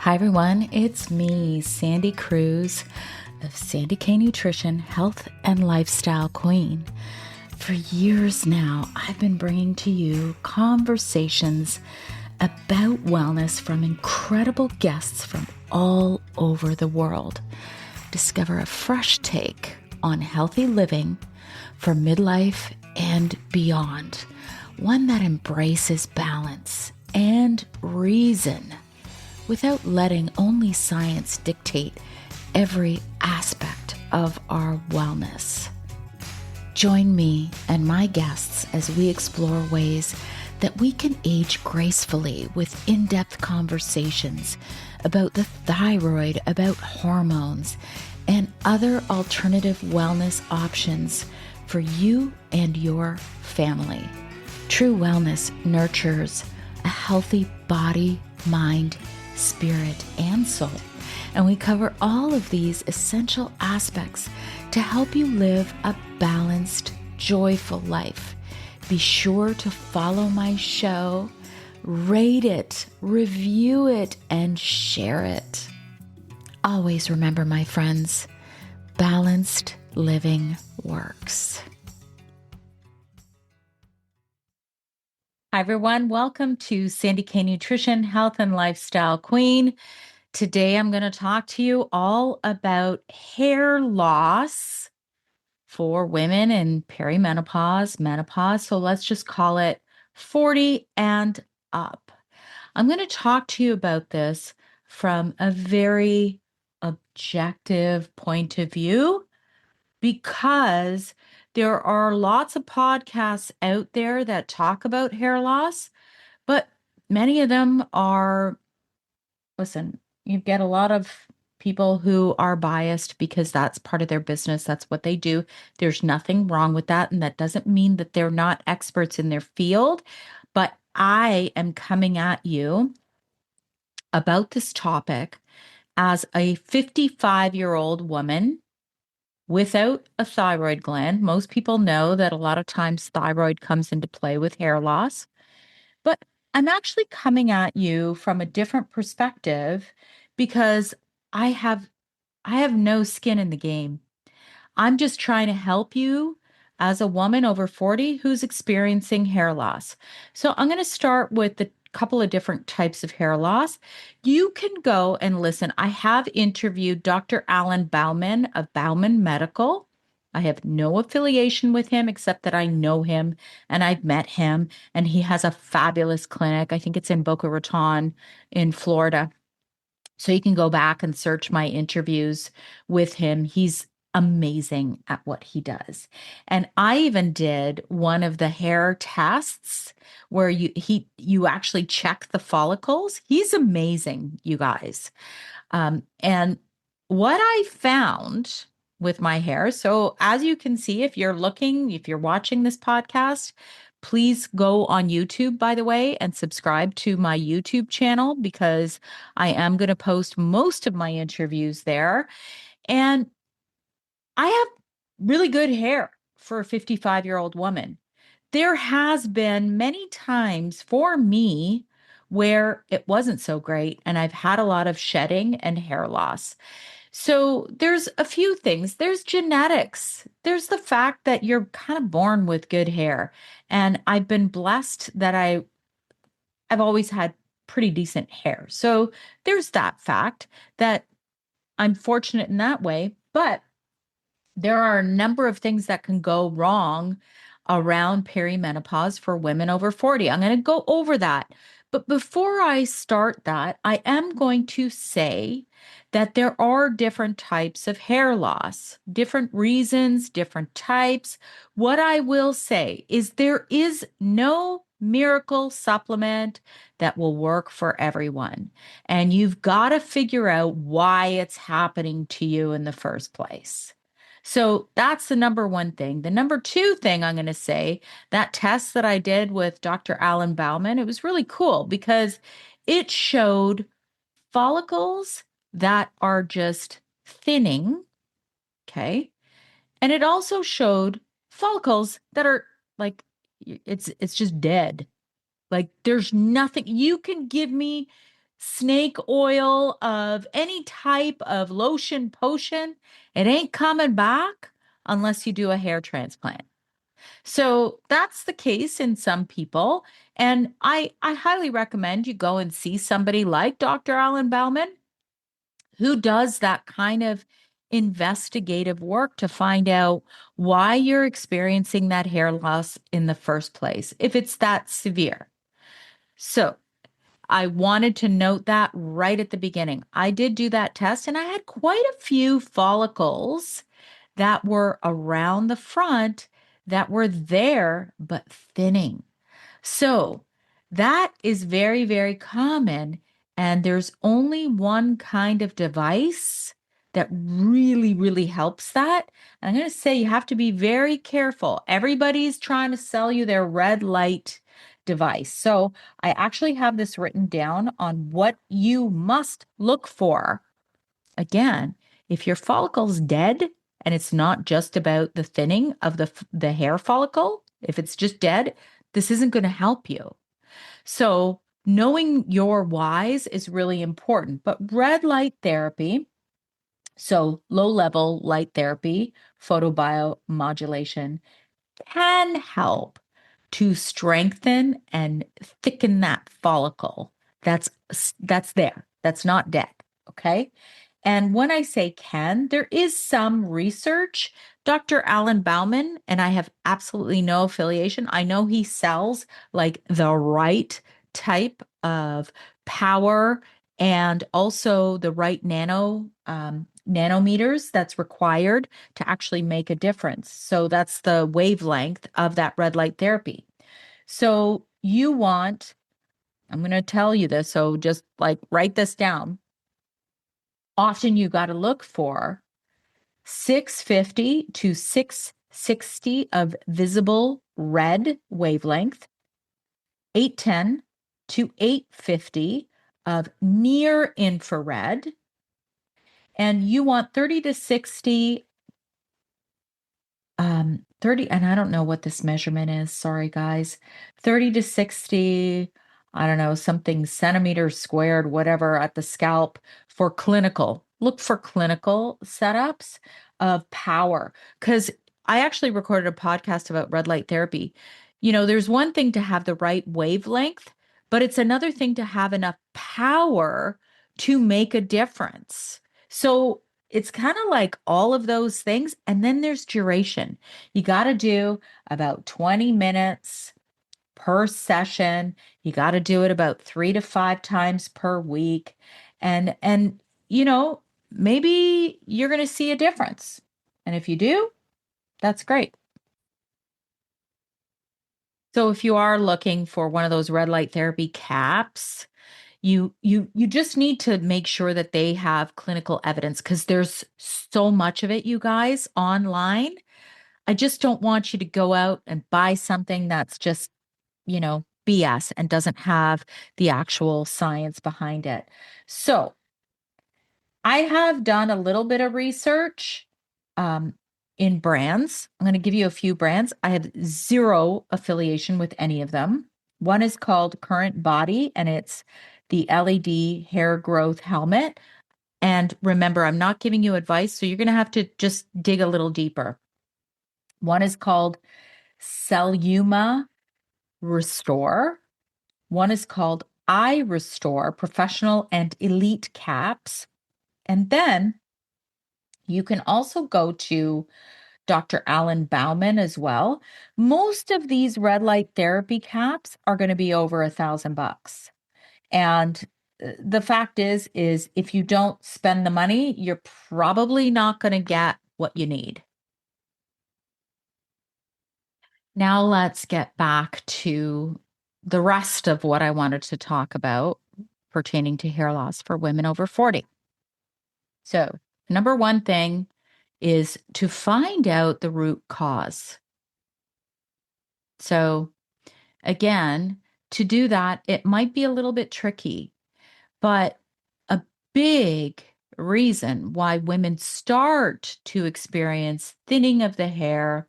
Hi everyone, it's me, Sandy Cruz of Sandy K Nutrition, Health and Lifestyle Queen. For years now, I've been bringing to you conversations about wellness from incredible guests from all over the world. Discover a fresh take on healthy living for midlife and beyond, one that embraces balance and reason without letting only science dictate every aspect of our wellness. Join me and my guests as we explore ways that we can age gracefully with in-depth conversations about the thyroid, about hormones, and other alternative wellness options for you and your family. True wellness nurtures a healthy body, mind, spirit, and soul. And we cover all of these essential aspects to help you live a balanced, joyful life. Be sure to follow my show, rate it, review it, and share it. Always remember, my friends, balanced living works. Hi, everyone. Welcome to Sandy K Nutrition, Health and Lifestyle Queen. Today, I'm going to talk to you all about hair loss for women in perimenopause, menopause. So let's just call it 40 and up. I'm going to talk to you about this from a very objective point of view because there are lots of podcasts out there that talk about hair loss, but many of them are, listen, you get a lot of people who are biased because that's part of their business. That's what they do. There's nothing wrong with that. And that doesn't mean that they're not experts in their field. But I am coming at you about this topic as a 55-year-old woman without a thyroid gland. Most people know that a lot of times thyroid comes into play with hair loss, but I'm actually coming at you from a different perspective because I have I have no skin in the game. I'm just trying to help you as a woman over 40 who's experiencing hair loss. So I'm going to start with the couple of different types of hair loss. You can go and listen. I have interviewed Dr. Alan Bauman of Bauman Medical. I have no affiliation with him except that I know him and I've met him, and he has a fabulous clinic. I think it's in Boca Raton in Florida. So you can go back and search my interviews with him. He's amazing at what he does. And I even did one of the hair tests where you actually check the follicles. He's amazing, you guys. And what I found with my hair, so as you can see, if you're watching this podcast, please go on YouTube, by the way, and subscribe to my YouTube channel because I am going to post most of my interviews there. And I have really good hair for a 55-year-old woman. There has been many times for me where it wasn't so great, and I've had a lot of shedding and hair loss. So there's a few things. There's genetics. There's the fact that you're kind of born with good hair. And I've been blessed that I've always had pretty decent hair. So there's that fact that I'm fortunate in that way. But there are a number of things that can go wrong around perimenopause for women over 40. I'm going to go over that. But before I start that, I am going to say that there are different types of hair loss, different reasons, different types. What I will say is there is no miracle supplement that will work for everyone. And you've got to figure out why it's happening to you in the first place. So that's the number one thing. The number two thing I'm going to say, that test that I did with Dr. Alan Bauman, it was really cool because it showed follicles that are just thinning. Okay. And it also showed follicles that are like, it's just dead. Like there's nothing you can give me. snake oil, of any type of lotion, potion, it ain't coming back unless you do a hair transplant. So that's the case in some people. And I highly recommend you go and see somebody like Dr. Alan Bauman, who does that kind of investigative work to find out why you're experiencing that hair loss in the first place, if it's that severe. So I wanted to note that right at the beginning. I did do that test and I had quite a few follicles that were around the front that were there but thinning. So that is very, very common. And there's only one kind of device that really, really helps that. And I'm going to say you have to be very careful. Everybody's trying to sell you their red light device. So I actually have this written down on what you must look for. Again, if your follicle's dead and it's not just about the thinning of the hair follicle, if it's just dead, this isn't going to help you. So, knowing your whys is really important. But red light therapy, so low level light therapy, photobiomodulation, can help to strengthen and thicken that follicle that's there, that's not dead. Okay. And when I say can, there is some research. Dr. Alan Bauman, and I have absolutely no affiliation. I know he sells like the right type of power and also the right nanometers that's required to actually make a difference. So that's the wavelength of that red light therapy. So you want, I'm going to tell you this, so just like write this down. Often you got to look for 650 to 660 of visible red wavelength, 810 to 850 of near infrared, and you want 30 to 60 30, and I don't know what this measurement is. Sorry, guys. 30 to 60, I don't know, something centimeters squared, whatever, at the scalp for clinical. Look for clinical setups of power. Because I actually recorded a podcast about red light therapy. You know, there's one thing to have the right wavelength, but it's another thing to have enough power to make a difference. So it's kind of like all of those things. And then there's duration. You got to do about 20 minutes per session. You got to do it about 3 to 5 times per week. And you know, maybe you're going to see a difference. And if you do, that's great. So if you are looking for one of those red light therapy caps, you just need to make sure that they have clinical evidence because there's so much of it, you guys, online. I just don't want you to go out and buy something that's just, BS and doesn't have the actual science behind it. So I have done a little bit of research um, in brands. I'm going to give you a few brands. I have zero affiliation with any of them. One is called Current Body, and it's the LED hair growth helmet. And remember, I'm not giving you advice, so you're going to have to just dig a little deeper. One is called Celluma Restore. One is called Eye Restore Professional and Elite Caps. And then you can also go to Dr. Alan Bauman as well. Most of these red light therapy caps are going to be over $1,000. And the fact is if you don't spend the money, you're probably not going to get what you need. Now let's get back to the rest of what I wanted to talk about pertaining to hair loss for women over 40. So, number one thing is to find out the root cause. So, again, to do that, it might be a little bit tricky, but a big reason why women start to experience thinning of the hair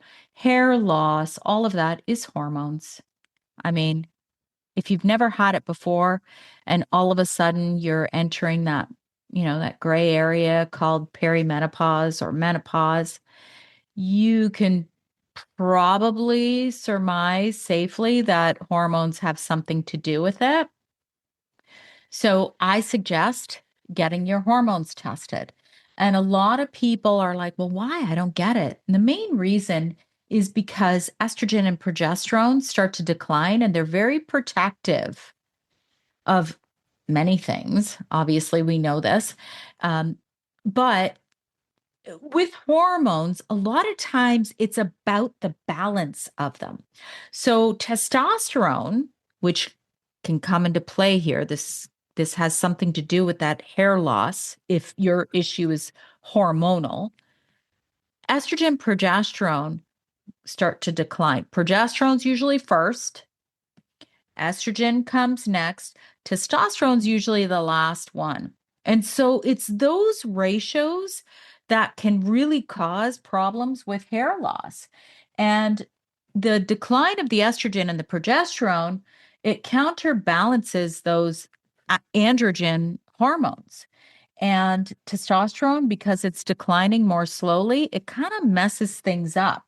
loss, all of that is hormones. I mean, if you've never had it before and all of a sudden you're entering that, that gray area called perimenopause or menopause, you can probably surmise safely that hormones have something to do with it. So I suggest getting your hormones tested. And a lot of people are like, well, why? I don't get it. And the main reason is because estrogen and progesterone start to decline and they're very protective of many things. Obviously, we know this. But with hormones, a lot of times it's about the balance of them. So testosterone, which can come into play here, this has something to do with that hair loss if your issue is hormonal. Estrogen, progesterone start to decline. Progesterone's usually first, estrogen comes next, testosterone's usually the last one. And so it's those ratios that can really cause problems with hair loss. And the decline of the estrogen and the progesterone, it counterbalances those androgen hormones. And testosterone, because it's declining more slowly, it kind of messes things up.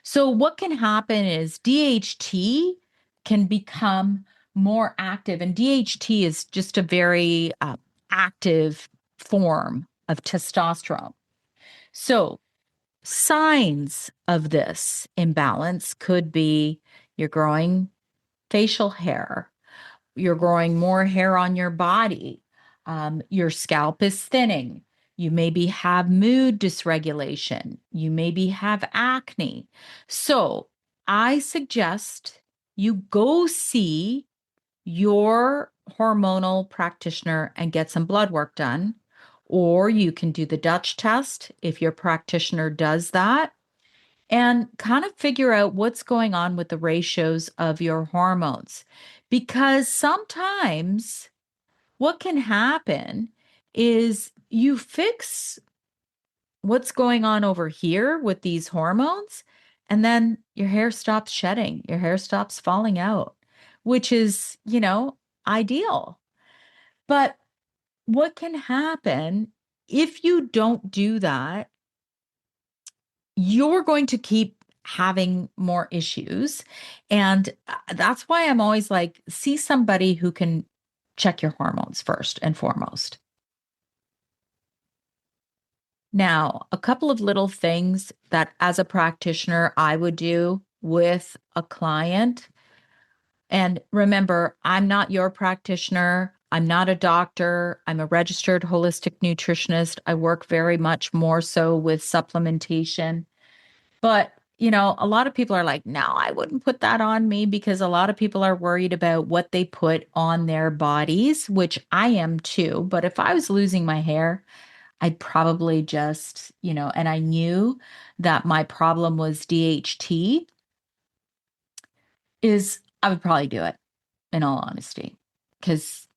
So, what can happen is DHT can become more active, and DHT is just a very active form of testosterone. So, signs of this imbalance could be you're growing facial hair, you're growing more hair on your body, your scalp is thinning, you maybe have mood dysregulation, you maybe have acne. So I suggest you go see your hormonal practitioner and get some blood work done. Or you can do the Dutch test if your practitioner does that and kind of figure out what's going on with the ratios of your hormones. Because sometimes what can happen is you fix what's going on over here with these hormones, and then your hair stops shedding, your hair stops falling out, which is, ideal. But what can happen if you don't do that, you're going to keep having more issues. And that's why I'm always like, see somebody who can check your hormones first and foremost. Now, a couple of little things that as a practitioner I would do with a client. And remember, I'm not your practitioner. I'm not a doctor. I'm a registered holistic nutritionist. I work very much more so with supplementation. But, a lot of people are like, no, I wouldn't put that on me because a lot of people are worried about what they put on their bodies, which I am too. But if I was losing my hair, I'd probably just, and I knew that my problem was DHT, is I would probably do it in all honesty. Because,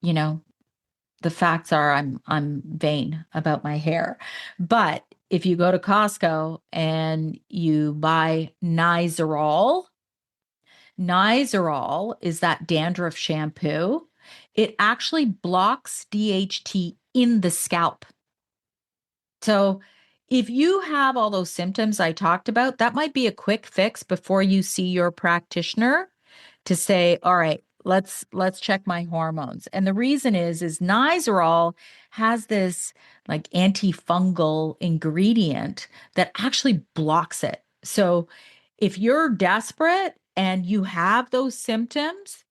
the facts are I'm vain about my hair. But if you go to Costco and you buy Nizoral is that dandruff shampoo. It actually blocks DHT in the scalp. So if you have all those symptoms I talked about, that might be a quick fix before you see your practitioner to say, all right, let's check my hormones. And the reason is Nizoral has this like antifungal ingredient that actually blocks it. So if you're desperate and you have those symptoms,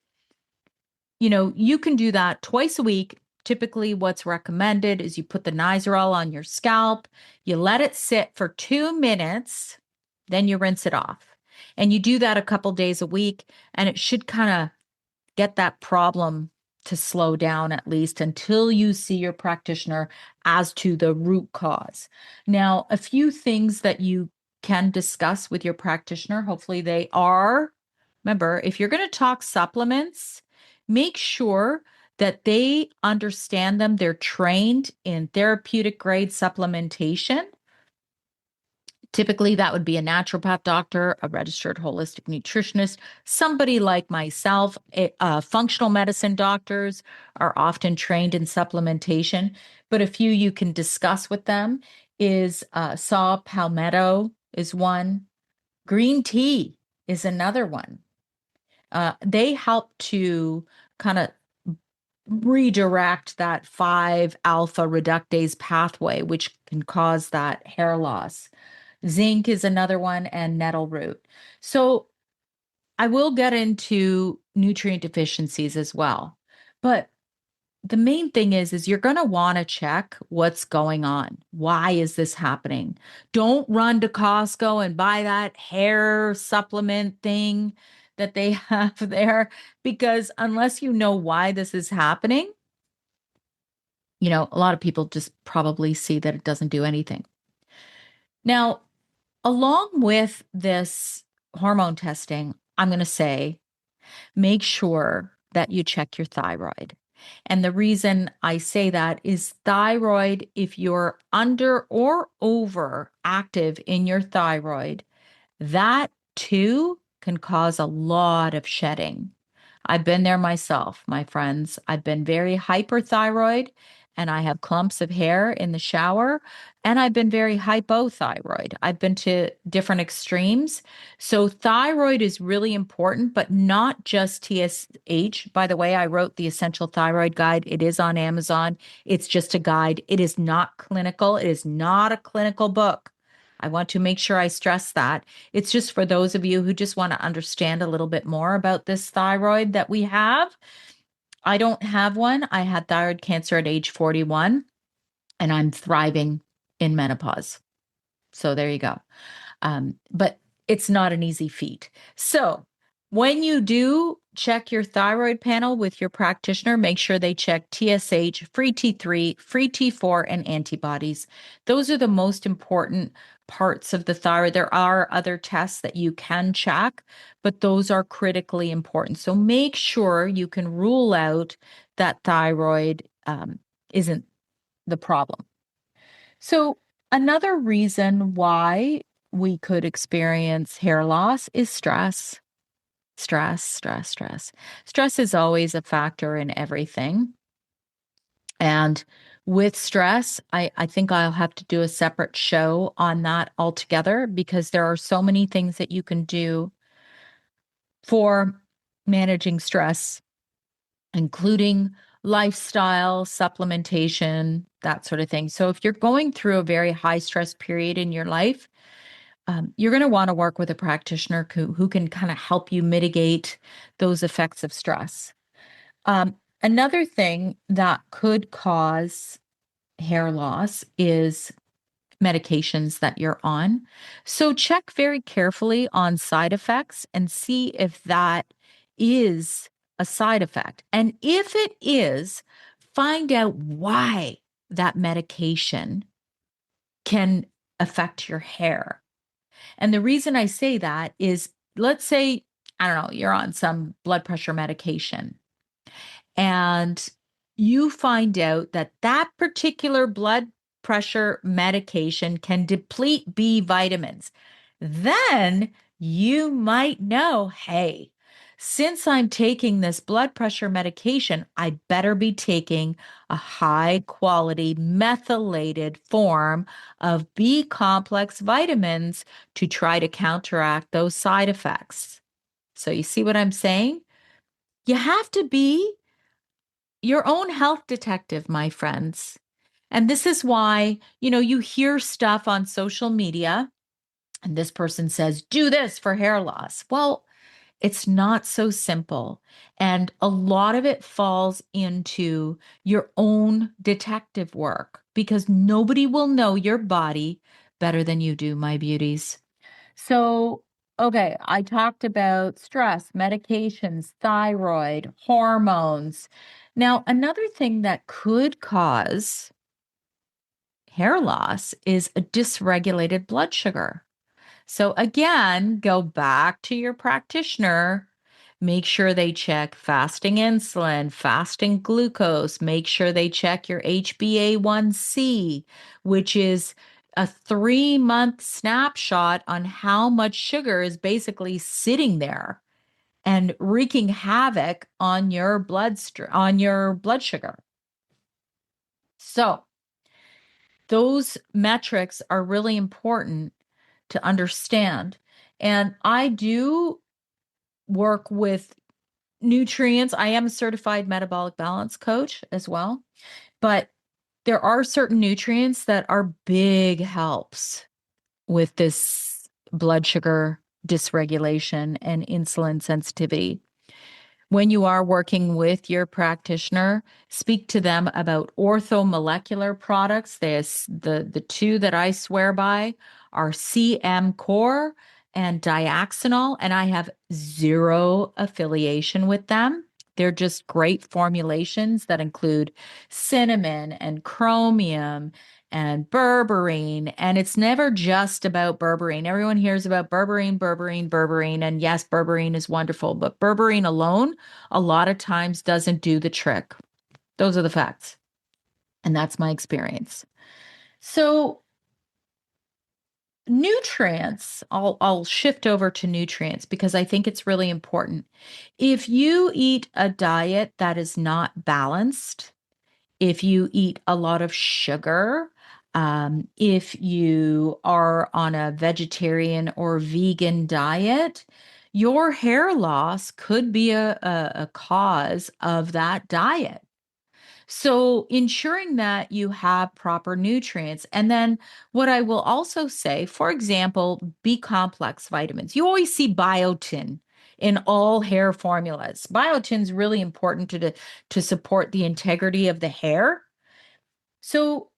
you can do that twice a week. Typically, what's recommended is you put the Nizoral on your scalp, you let it sit for 2 minutes, then you rinse it off. And you do that a couple days a week, and it should kind of get that problem to slow down at least until you see your practitioner as to the root cause. Now, a few things that you can discuss with your practitioner, hopefully they are, remember, if you're going to talk supplements, make sure that they understand them. They're trained in therapeutic grade supplementation Typically, that would be a naturopath doctor, a registered holistic nutritionist, somebody like myself. Functional medicine doctors are often trained in supplementation, but a few you can discuss with them is saw palmetto is one, green tea is another one. They help to kind of redirect that 5 alpha reductase pathway, which can cause that hair loss. Zinc is another one, and nettle root. So I will get into nutrient deficiencies as well. But the main thing is you're going to want to check what's going on. Why is this happening? Don't run to Costco and buy that hair supplement thing that they have there, because unless you know why this is happening, a lot of people just probably see that it doesn't do anything. Now, along with this hormone testing, I'm going to say make sure that you check your thyroid. And the reason I say that is thyroid, if you're under or over active in your thyroid, that too can cause a lot of shedding. I've been there myself, my friends. I've been very hyperthyroid and I have clumps of hair in the shower. And I've been very hypothyroid. I've been to different extremes. So, thyroid is really important, but not just TSH. By the way, I wrote the Essential Thyroid Guide. It is on Amazon. It's just a guide. It is not clinical. It is not a clinical book. I want to make sure I stress that. It's just for those of you who just want to understand a little bit more about this thyroid that we have. I don't have one. I had thyroid cancer at age 41, and I'm thriving in menopause. So there you go. But it's not an easy feat. So when you do check your thyroid panel with your practitioner, make sure they check TSH, free T3, free T4, and antibodies. Those are the most important parts of the thyroid. There are other tests that you can check, but those are critically important. So make sure you can rule out that thyroid isn't the problem. So, another reason why we could experience hair loss is stress. Stress, stress, stress. Stress is always a factor in everything. And with stress, I think I'll have to do a separate show on that altogether, because there are so many things that you can do for managing stress, including lifestyle, supplementation, that sort of thing. So if you're going through a very high stress period in your life, you're going to want to work with a practitioner who can kind of help you mitigate those effects of stress. Another thing that could cause hair loss is medications that you're on. So check very carefully on side effects and see if that is a side effect. And if it is, find out why that medication can affect your hair. And the reason I say that is, let's say, I don't know, you're on some blood pressure medication and you find out that that particular blood pressure medication can deplete B vitamins, then you might know, hey, since I'm taking this blood pressure medication, I better be taking a high quality methylated form of B complex vitamins to try to counteract those side effects. So, you see what I'm saying? You have to be your own health detective, my friends. And this is why, you hear stuff on social media and this person says, do this for hair loss. Well, it's not so simple. And a lot of it falls into your own detective work, because nobody will know your body better than you do, my beauties. So, okay, I talked about stress, medications, thyroid, hormones. Now, another thing that could cause hair loss is a dysregulated blood sugar. So, again, go back to your practitioner. Make sure they check fasting insulin, fasting glucose. Make sure they check your HbA1c, which is a 3-month snapshot on how much sugar is basically sitting there and wreaking havoc on your on your blood sugar. So those metrics are really important to understand. And I do work with nutrients. I am a certified metabolic balance coach as well, but there are certain nutrients that are big helps with this blood sugar dysregulation and insulin sensitivity. When you are working with your practitioner, speak to them about orthomolecular products. There's the two that I swear by are CM Core and Diaxonol, and I have zero affiliation with them. They're just great formulations that include cinnamon and chromium and berberine. And it's never just about berberine. Everyone hears about berberine, berberine, berberine. And yes, berberine is wonderful, but berberine alone a lot of times doesn't do the trick. Those are the facts. And that's my experience. So nutrients, I'll shift over to nutrients because I think it's really important. If you eat a diet that is not balanced, if you eat a lot of sugar, if you are on a vegetarian or vegan diet, your hair loss could be a cause of that diet. So, ensuring that you have proper nutrients. And then, what I will also say, for example, B complex vitamins. You always see biotin in all hair formulas. Biotin is really important to support the integrity of the hair. So,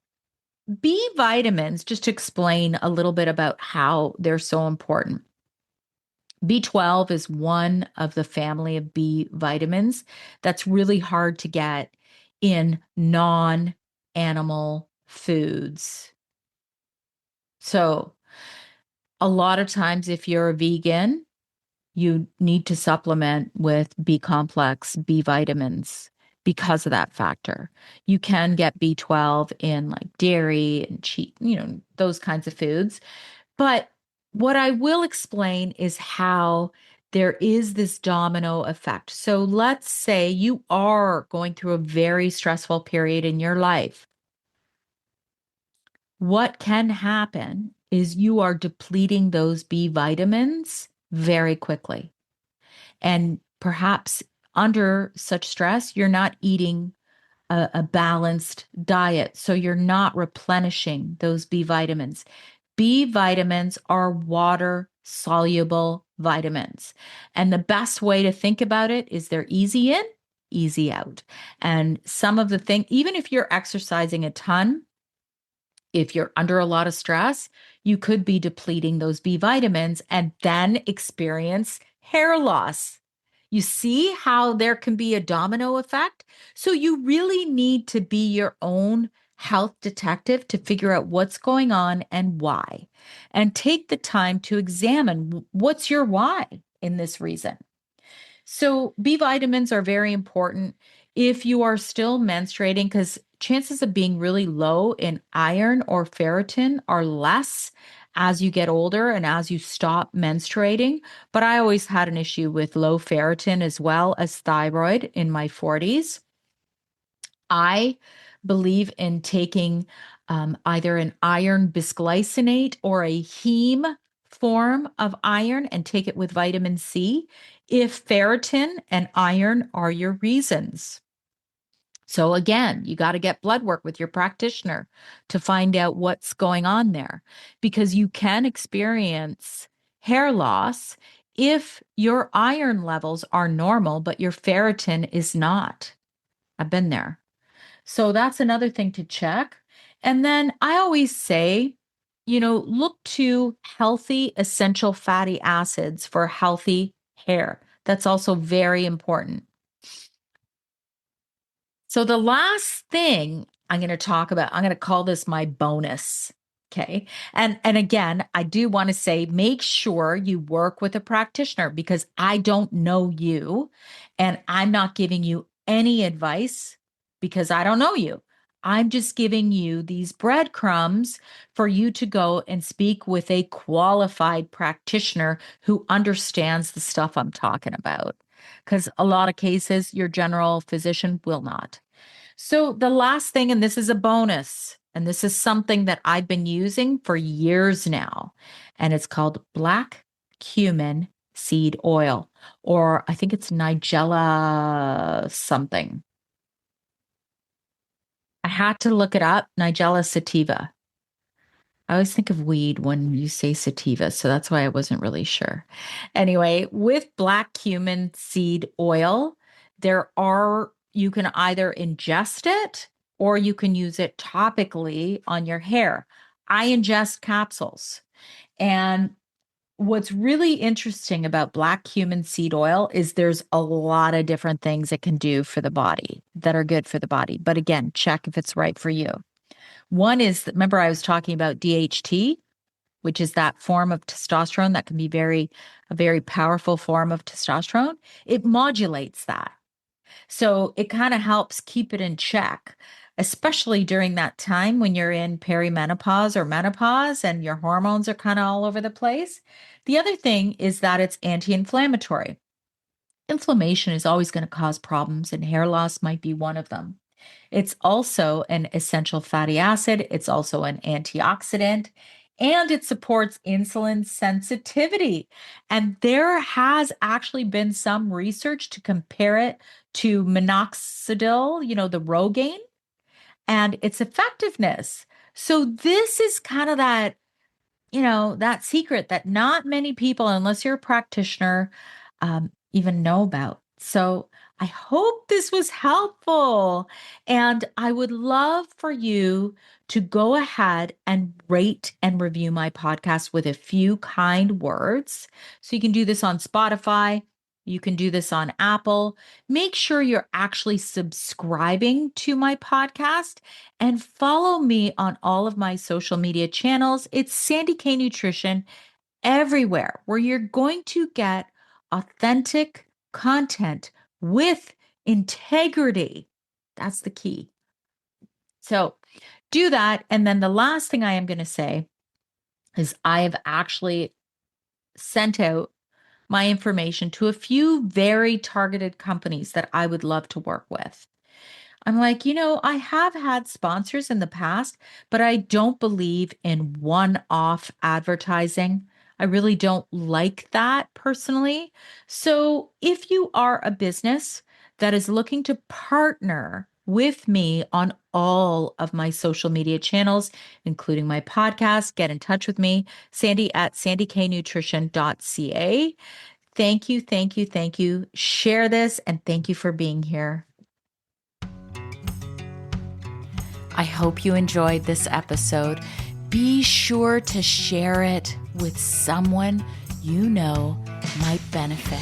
B vitamins, just to explain a little bit about how they're so important. B12 is one of the family of B vitamins that's really hard to get in non animal foods. So, a lot of times, if you're a vegan, you need to supplement with B complex, B vitamins because of that factor. You can get B12 in like dairy and cheese, those kinds of foods. But what I will explain is how there is this domino effect. So let's say you are going through a very stressful period in your life. What can happen is you are depleting those B vitamins very quickly. And perhaps under such stress, you're not eating a balanced diet. So you're not replenishing those B vitamins. B vitamins are water soluble vitamins. And the best way to think about it is they're easy in, easy out. And some of the things, even if you're exercising a ton, if you're under a lot of stress, you could be depleting those B vitamins and then experience hair loss. You see how there can be a domino effect? So you really need to be your own health detective to figure out what's going on and why, and take the time to examine what's your why in this reason. So, B vitamins are very important if you are still menstruating, because chances of being really low in iron or ferritin are less as you get older and as you stop menstruating. But I always had an issue with low ferritin as well as thyroid in my 40s. I believe in taking either an iron bisglycinate or a heme form of iron and take it with vitamin C if ferritin and iron are your reasons. So again, you got to get blood work with your practitioner to find out what's going on there because you can experience hair loss if your iron levels are normal, but your ferritin is not. I've been there. So that's another thing to check. And then I always say, look to healthy essential fatty acids for healthy hair. That's also very important. So the last thing I'm going to talk about, I'm going to call this my bonus. Okay. And again, I do want to say make sure you work with a practitioner because I don't know you and I'm not giving you any advice because I don't know you. I'm just giving you these breadcrumbs for you to go and speak with a qualified practitioner who understands the stuff I'm talking about. Because a lot of cases, your general physician will not. So, the last thing, and this is a bonus, and this is something that I've been using for years now, and it's called black cumin seed oil, or I think it's Nigella something. I had to look it up, Nigella sativa. I always think of weed when you say sativa, so that's why I wasn't really sure. Anyway, with black cumin seed oil, you can either ingest it or you can use it topically on your hair. I ingest capsules. And what's really interesting about black cumin seed oil is there's a lot of different things it can do for the body that are good for the body. But again, check if it's right for you. One is, remember I was talking about DHT, which is that form of testosterone that can be a very powerful form of testosterone. It modulates that. So it kind of helps keep it in check, especially during that time when you're in perimenopause or menopause and your hormones are kind of all over the place. The other thing is that it's anti-inflammatory. Inflammation is always going to cause problems, and hair loss might be one of them. It's also an essential fatty acid. It's also an antioxidant, and it supports insulin sensitivity. And there has actually been some research to compare it to minoxidil, the Rogaine, and its effectiveness. So this is kind of that secret that not many people, unless you're a practitioner, even know about. So I hope this was helpful. And I would love for you to go ahead and rate and review my podcast with a few kind words. So you can do this on Spotify. You can do this on Apple. Make sure you're actually subscribing to my podcast and follow me on all of my social media channels. It's Sandy K Nutrition everywhere, where you're going to get authentic content with integrity. That's the key. So do that. And then the last thing I am going to say is I have actually sent out my information to a few very targeted companies that I would love to work with. I'm like, I have had sponsors in the past, but I don't believe in one-off advertising. I really don't like that personally. So if you are a business that is looking to partner with me on all of my social media channels, including my podcast, get in touch with me, Sandy at sandyknutrition.ca. Thank you, thank you, thank you. Share this, and thank you for being here. I hope you enjoyed this episode. Be sure to share it with someone you know might benefit.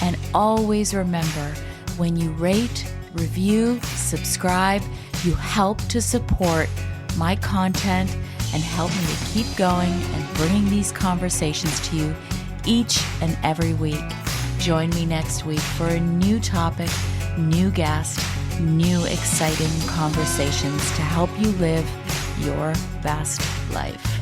And always remember, when you rate, review, subscribe, you help to support my content and help me to keep going and bringing these conversations to you each and every week. Join me next week for a new topic, new guest, new exciting conversations to help you live your best life.